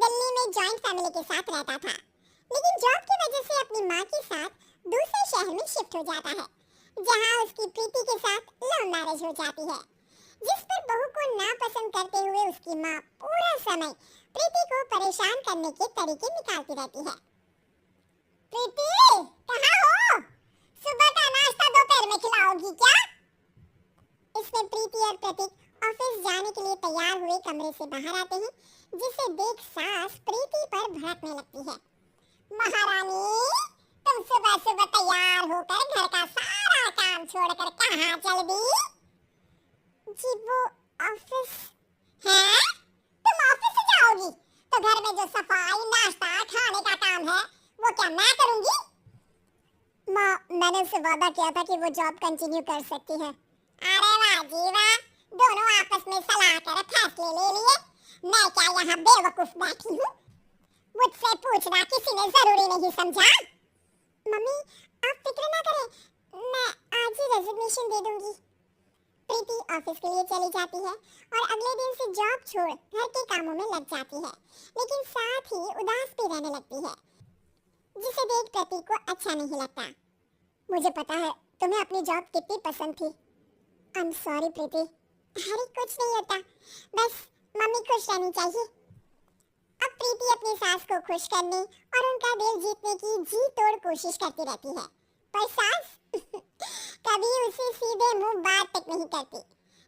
दिल्ली में joint family के साथ रहता था, लेकिन जॉब की वजह से अपनी माँ के साथ दूसरे शहर में शिफ्ट हो जाता है, जहाँ उसकी प्रीति के साथ लव मैरिज हो जाती है, जिस पर बहू को नापसंद करते हुए उसकी माँ पूरा समय प्रीति को परेशान करने के तरीके निकालती रहती है। प्रीति, कहाँ हो? सुबह का नाश्ता दोपहर में खिलाओगी क्या? इसमें प्रीति और प्रतीक ऑफिस जाने के लिए तैयार हुए कमरे से बाहर आते हैं, जिसे देख सास प्रीति पर भड़कने लगती है। महारानी, तुम सुबह सुबह तैयार होकर घर का सारा काम छोड़कर कहाँ चल दी? जी वो ऑफिस है। तुम ऑफिस से जाओगी तो घर में जो सफाई, नाश्ता, खाने का काम है वो क्या मैं करूंगी? माँ, मैंने उससे वादा किया था कि वो जॉब कंटिन्यू कर सकती है। अरे वाह जी वाह, दोनों आपस में सलाह कर फैसले ले लिए। मैं क्या यहाँ बेवकूफ बैठी हूँ? मुझसे पूछना किसी ने जरूरी नहीं समझा? मम्मी, आप फिक्र ना करें, मैं आज ही रेजिग्नेशन दे दूंगी। प्रीति ऑफिस के लिए चली जाती है और अगले दिन से जॉब छोड़ घर के कामों में लग जाती है, लेकिन साथ ही उदास भी रहने लगती है, जिसे देख प्रतीक को अच्छा नहीं लगता। मुझे पता है तुम्हें अपनी जॉब कितनी पसंद थी। आई एम सॉरी प्रीति, अरे कुछ नहीं होता, बस मम्मी खुश रहनी चाहिए। अब प्रीति अपनी सास को खुश करने और उनका दिल जीतने की जी तोड़ कोशिश करती रहती है, पर सास कभी उसे सीधे मुंह बात तक नहीं करती।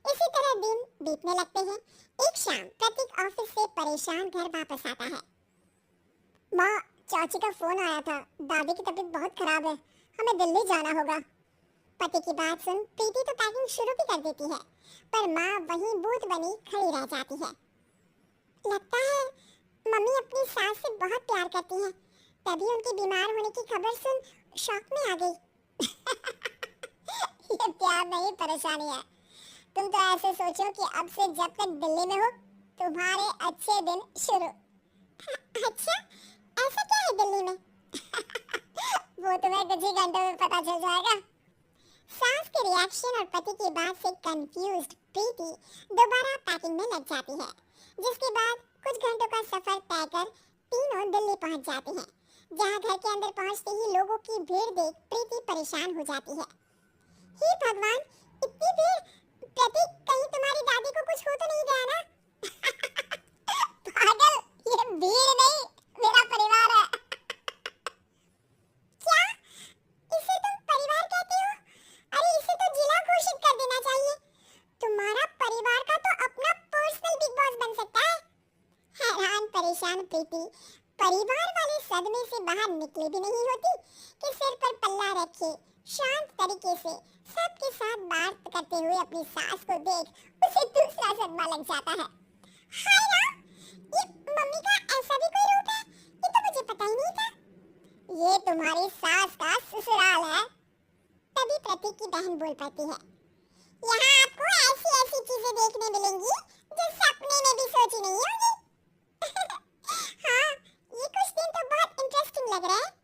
इसी तरह दिन बीतने लगते हैं। एक शाम प्रतीक ऑफिस से परेशान घर वापस आता है। माँ, चाची का फोन आया था, दादी की तबीयत बहुत खराब है, हमें दिल्ली जाना होगा। पति की बात सुन प्रीति तो पैकिंग शुरू भी कर देती है, पर माँ वहीं भूत बनी खड़ी रह जाती है। लगता है मम्मी अपनी सास से बहुत प्यार करती हैं, तभी उनकी बीमार होने की खबर सुन शॉक में आ गई। ये प्यार नहीं, परेशानी है। तुम तो ऐसे सोचो कि अब से जब तक दिल्ली में हो तुम्हारे अच्छे दिन शुरू। अच्छा, ऐसा क्या है दिल्ली में? वो तुम्हें कुछ ही घंटों में पता चल जाएगा। सास के रिएक्शन और पति की बात से कंफ्यूज्ड प्रीति दोबारा पैकिंग में लग जाती है, जिसके बाद कुछ घंटों का सफर तय कर तीनों दिल्ली पहुंच जाते हैं, जहां घर के अंदर पहुंचते ही लोगों की भीड़ देख प्रीति परेशान हो जाती है। हे भगवान, इतनी भीड़! प्रतीक, कहीं तुम्हारी दादी को कुछ हो तो नहीं गया ना? पागल, ये भीड़ नहीं, मेरा परिवार है। क्या? इसे तुम परिवार कहते हो? अरे इसे तो जिला घोषित कर देना चाहिए। तुम्हारा परिवार का तो अपना पर्सनल बिग बॉस बन सकता है। हैरान परेशान प्रीति परिवार वाले सदमे से बाहर निकली भी नहीं होती कि सिर पर पल्ला रखे शांत तरीके से सबके साथ बात करते हुए अपनी सास को देख उसे दूसरा सदमा लग जाता है। हाय ना, ये मम्मी का ऐसा भी कोई रूप है, ये तो मुझे पता ही नहीं था। ये तुम्हारी सास का ससुराल है। तभी प्रतीक की बहन बोल पड़ती है, यहाँ आपको ऐसी ऐसी चीजें देखने मिलेंगी जो सपने में भी सोची नहीं होगी। हाँ, ये कुछ दिन तो बहुत इंटरेस्टिंग लग रहा है।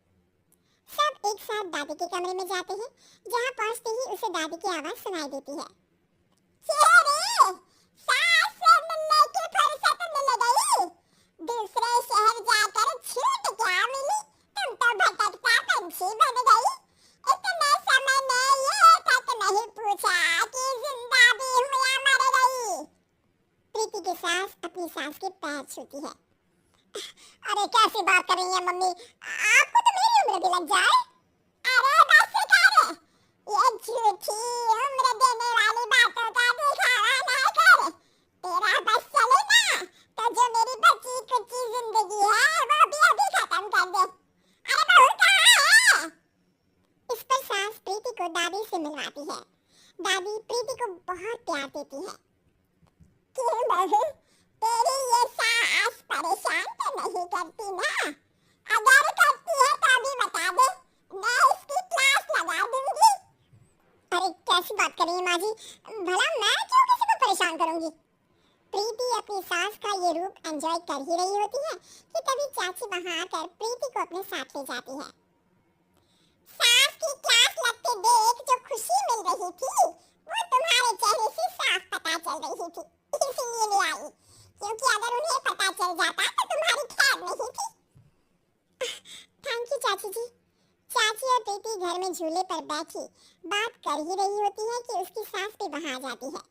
सब एक साथ दादी के कमरे में जाते हैं, जहाँ पहुँचते ही उसे दादी की आवाज सुनाई देती है। सास से मिलने की फुर्सत मिल गई। दूसरे शहर जाकर छूट क्या मिली, तुम तो भटकता पंछी बन गई। इतने समय में ये तक नहीं पूछा कि जिंदा भी हूँ या मर गई। प्रीति की सास अपनी सास के पैर छूती है। अरे कैसी बात कर रही है मम्मी, आपको तो मेरी उम्र भी लग जाए। अरे बस कर, ये झूठी उम्र देने वाली बातों का दिखावा ना कर। तेरा बस चले ना तो जो मेरी बची कुची जिंदगी है वो भी अभी खत्म कर दे। अरे बहू कहाँ है? इस पर सास प्रीति को दादी से मिलवाती है। दादी प्रीति को बहुत प्यार देती है। क्यों बहू, तेरी ये सास परेशान तो नहीं करती ना? अगर करती है तो अभी बता दे, मैं इसकी क्लास लगा दूंगी। अरे कैसी बात कर रही है माँ जी, भला मैं क्यों किसी को परेशान करूंगी? प्रीति अपनी सास का ये रूप एंजॉय कर ही रही होती है कि तभी चाची वहां आकर प्रीति को अपने साथ ले जाती है। सास की क्लास लगते देख जो खुशी मिल रही थी वो तुम्हारे चेहरे से साफ पता चल रही थी, इसलिए ले आई। क्योंकि अगर उन्हें पता चल जाता तो तुम्हारी झूले पर बैठी बात कर ही रही होती है कि उसकी सास भी वहां आ जाती है।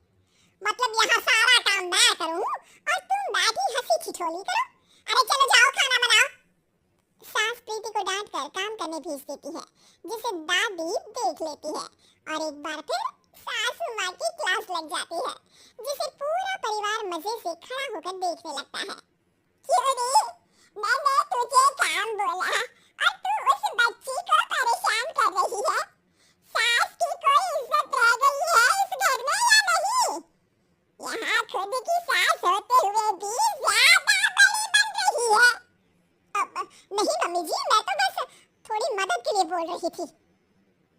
मतलब यहाँ सारा काम मैं करूँ और तुम बैठी हंसी ठिठोली करो। अरे चलो जाओ खाना बनाओ। सास प्रीति को डांट कर काम करने भेज देती है, जिसे दादी देख लेती है और एक बार फिर सासू माँ की क्लास लग जाती है, जिसे पूरा परिवार मजे से खड़ा होकर देखने लगता है। क्यों रे? मैंने तुझे काम बोला और तू उस बच्ची को परेशान कर रही है। सास की कोई इज्जत रह गई है इस घर में या नहीं? यहाँ खुद की सास होते हुए भी ज्यादा बड़ी बन रही है। नहीं मम्मी जी, मैं तो बस थोड़ी मदद के लिए बोल रही थी।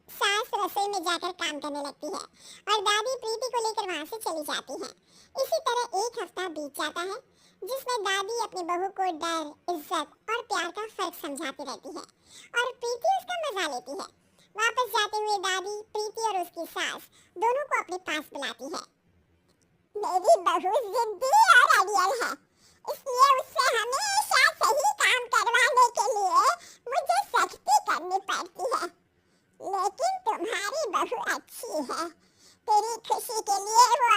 सास रसोई में जाकर काम करने लगती है और दादी प्रीति को लेकर वहां से चली जाती है। इसी तरह एक हफ्ता बीत जाता है, जिसमें दादी अपनी बहू को डर, इज्जत और प्यार का फर्क समझाती रहती है और प्रीति उसका मजा लेती है। वापस जाते हुए दादी प्रीति और उसकी सास दोनों को अपने पास बुलाती है। मेरी बहू जिद्दी और अड़ियल है, इसलिए उससे हमेशा सही काम करवाने के लिए मुझे सख्ती करनी पड़ती है। लेकिन तुम्हारी बहू अच्छी है, तेरी खुशी के लिए वो